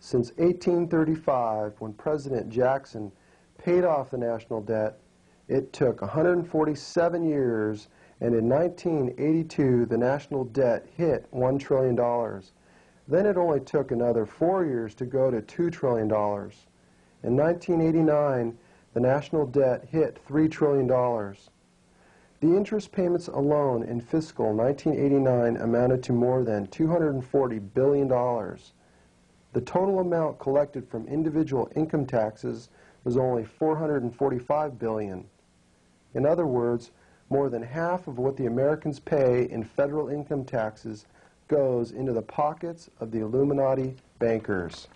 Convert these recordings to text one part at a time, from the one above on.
Since 1835, when President Jackson paid off the national debt, it took 147 years, and in 1982, the national debt hit $1 trillion. Then it only took another 4 years to go to $2 trillion. In 1989, the national debt hit $3 trillion. The interest payments alone in fiscal 1989 amounted to more than $240 billion. The total amount collected from individual income taxes was only $445 billion. In other words, more than half of what the Americans pay in federal income taxes goes into the pockets of the Illuminati bankers.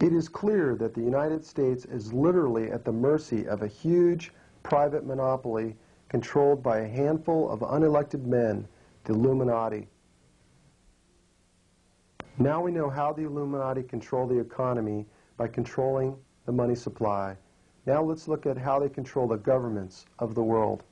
It is clear that the United States is literally at the mercy of a huge private monopoly controlled by a handful of unelected men, the Illuminati. Now we know how the Illuminati control the economy by controlling the money supply. Now let's look at how they control the governments of the world.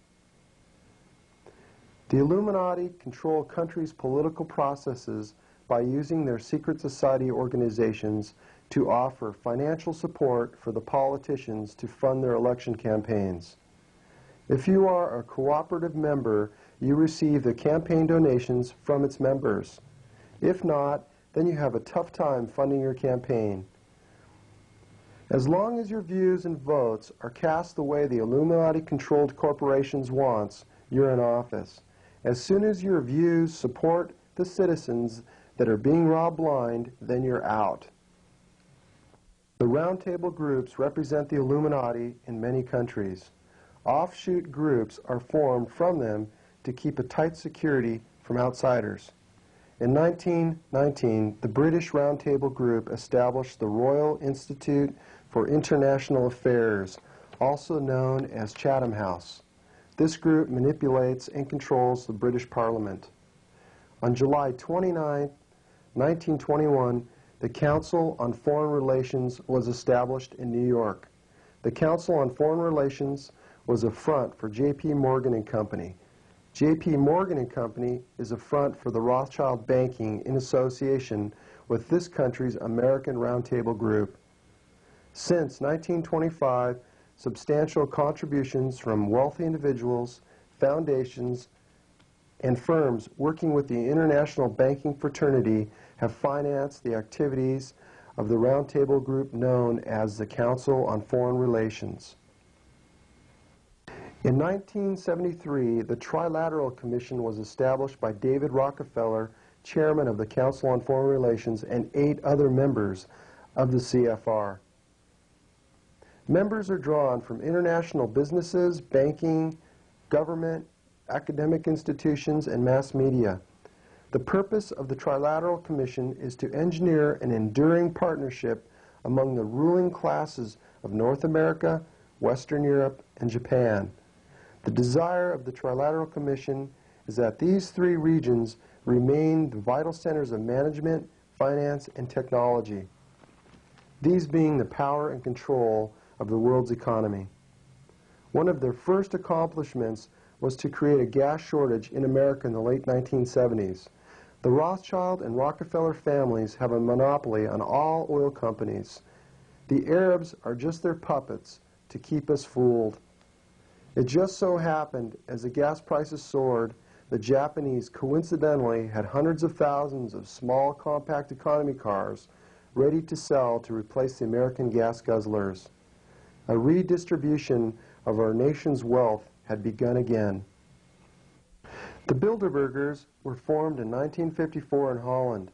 The Illuminati control countries' political processes by using their secret society organizations to offer financial support for the politicians to fund their election campaigns. If you are a cooperative member, you receive the campaign donations from its members. If not, then you have a tough time funding your campaign. As long as your views and votes are cast the way the Illuminati-controlled corporations wants, you're in office. As soon as your views support the citizens that are being robbed blind, then you're out. The roundtable groups represent the Illuminati in many countries. Offshoot groups are formed from them to keep a tight security from outsiders. In 1919, the British Roundtable Group established the Royal Institute for International Affairs, also known as Chatham House. This group manipulates and controls the British Parliament. On July 29, 1921, the Council on Foreign Relations was established in New York. The Council on Foreign Relations was a front for J.P. Morgan and Company. J.P. Morgan and Company is a front for the Rothschild banking in association with this country's American Roundtable Group. Since 1925, substantial contributions from wealthy individuals, foundations, and firms working with the international banking fraternity have financed the activities of the Roundtable Group known as the Council on Foreign Relations. In 1973, the Trilateral Commission was established by David Rockefeller, chairman of the Council on Foreign Relations, and 8 other members of the CFR. Members are drawn from international businesses, banking, government, academic institutions, and mass media. The purpose of the Trilateral Commission is to engineer an enduring partnership among the ruling classes of North America, Western Europe, and Japan. The desire of the Trilateral Commission is that these 3 regions remain the vital centers of management, finance, and technology, these being the power and control of the world's economy. One of their first accomplishments was to create a gas shortage in America in the late 1970s. The Rothschild and Rockefeller families have a monopoly on all oil companies. The Arabs are just their puppets to keep us fooled. It just so happened, as the gas prices soared, the Japanese coincidentally had hundreds of thousands of small compact economy cars ready to sell to replace the American gas guzzlers. A redistribution of our nation's wealth had begun again. The Bilderbergers were formed in 1954 in Holland.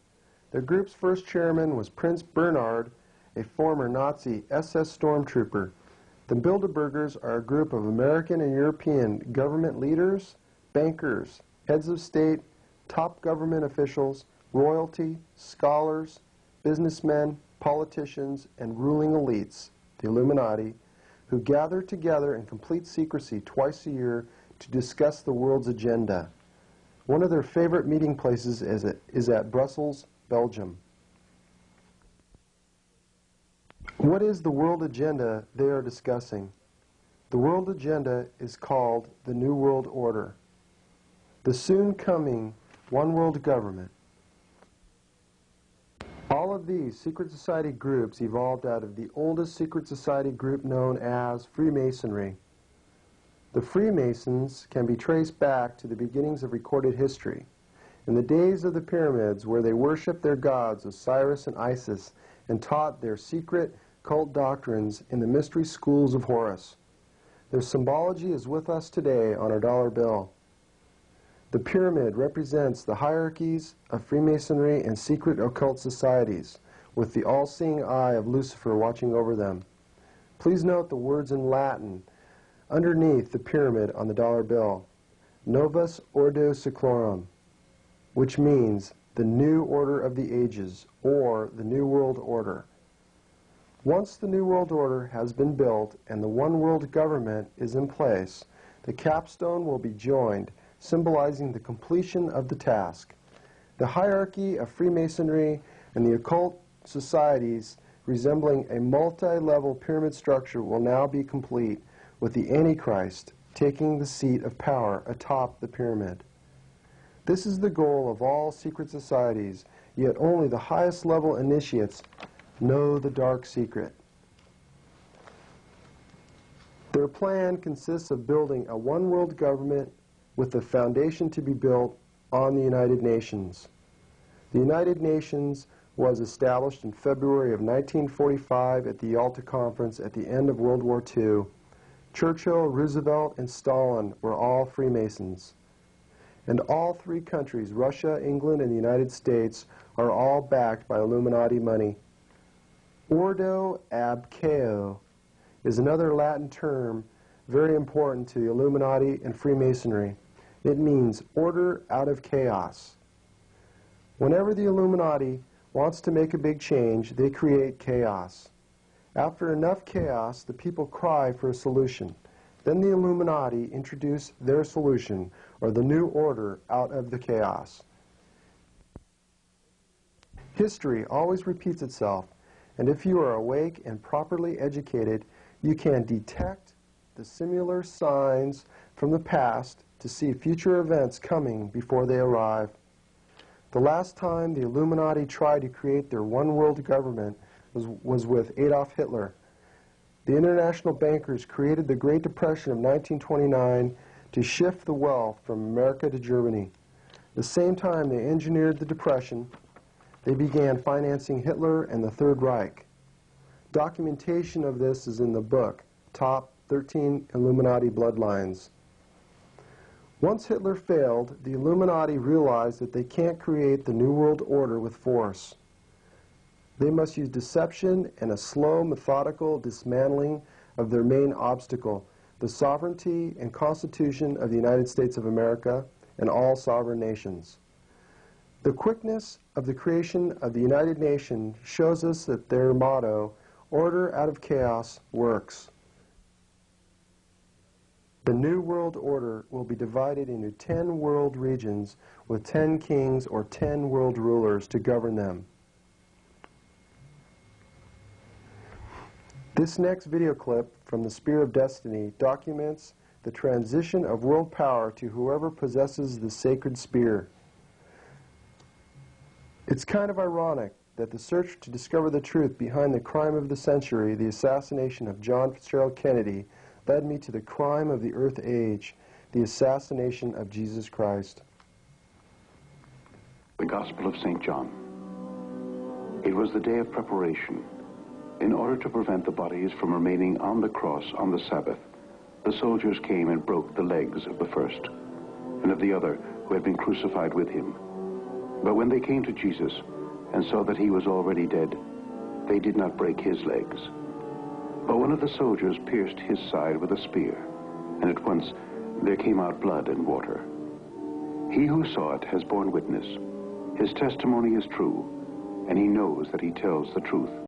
Their group's first chairman was Prince Bernhard, a former Nazi SS stormtrooper. The Bilderbergers are a group of American and European government leaders, bankers, heads of state, top government officials, royalty, scholars, businessmen, politicians, and ruling elites, the Illuminati, who gather together in complete secrecy twice a year to discuss the world's agenda. One of their favorite meeting places is at Brussels, Belgium. What is the world agenda they are discussing? The world agenda is called the New World Order, the soon coming one world government. All of these secret society groups evolved out of the oldest secret society group known as Freemasonry. The Freemasons can be traced back to the beginnings of recorded history. In the days of the pyramids, where they worshipped their gods Osiris and Isis and taught their secret cult doctrines in the mystery schools of Horus. Their symbology is with us today on our dollar bill. The pyramid represents the hierarchies of Freemasonry and secret occult societies, with the all-seeing eye of Lucifer watching over them. Please note the words in Latin underneath the pyramid on the dollar bill. Novus Ordo Seclorum, which means the new order of the ages, or the New World Order. Once the New World Order has been built and the one world government is in place, the capstone will be joined, symbolizing the completion of the task. The hierarchy of Freemasonry and the occult societies resembling a multi-level pyramid structure will now be complete, with the Antichrist taking the seat of power atop the pyramid. This is the goal of all secret societies, yet only the highest level initiates know the dark secret. Their plan consists of building a one-world government with the foundation to be built on the United Nations. The United Nations was established in February of 1945 at the Yalta Conference at the end of World War II. Churchill, Roosevelt, and Stalin were all Freemasons. And all three countries, Russia, England, and the United States, are all backed by Illuminati money. Ordo ab chao is another Latin term very important to the Illuminati and Freemasonry. It means order out of chaos. Whenever the Illuminati wants to make a big change, they create chaos. After enough chaos, the people cry for a solution. Then the Illuminati introduce their solution, or the new order, out of the chaos. History always repeats itself, and if you are awake and properly educated, you can detect the similar signs from the past to see future events coming before they arrive. The last time the Illuminati tried to create their one-world government was with Adolf Hitler. The international bankers created the Great Depression of 1929 to shift the wealth from America to Germany. The same time they engineered the Depression, they began financing Hitler and the Third Reich. Documentation of this is in the book, Top 13 Illuminati Bloodlines. Once Hitler failed, the Illuminati realized that they can't create the New World Order with force. They must use deception and a slow, methodical dismantling of their main obstacle, the sovereignty and Constitution of the United States of America and all sovereign nations. The quickness of the creation of the United Nations shows us that their motto, order out of chaos, works. The New World Order will be divided into 10 world regions with 10 kings or 10 world rulers to govern them. This next video clip from the Spear of Destiny documents the transition of world power to whoever possesses the sacred spear. It's kind of ironic that the search to discover the truth behind the crime of the century, the assassination of John Fitzgerald Kennedy, led me to the crime of the Earth Age, the assassination of Jesus Christ. The Gospel of St. John. It was the day of preparation. In order to prevent the bodies from remaining on the cross on the Sabbath, the soldiers came and broke the legs of the first, and of the other who had been crucified with him. But when they came to Jesus and saw that he was already dead, they did not break his legs. But one of the soldiers pierced his side with a spear, and at once there came out blood and water. He who saw it has borne witness. His testimony is true, and he knows that he tells the truth.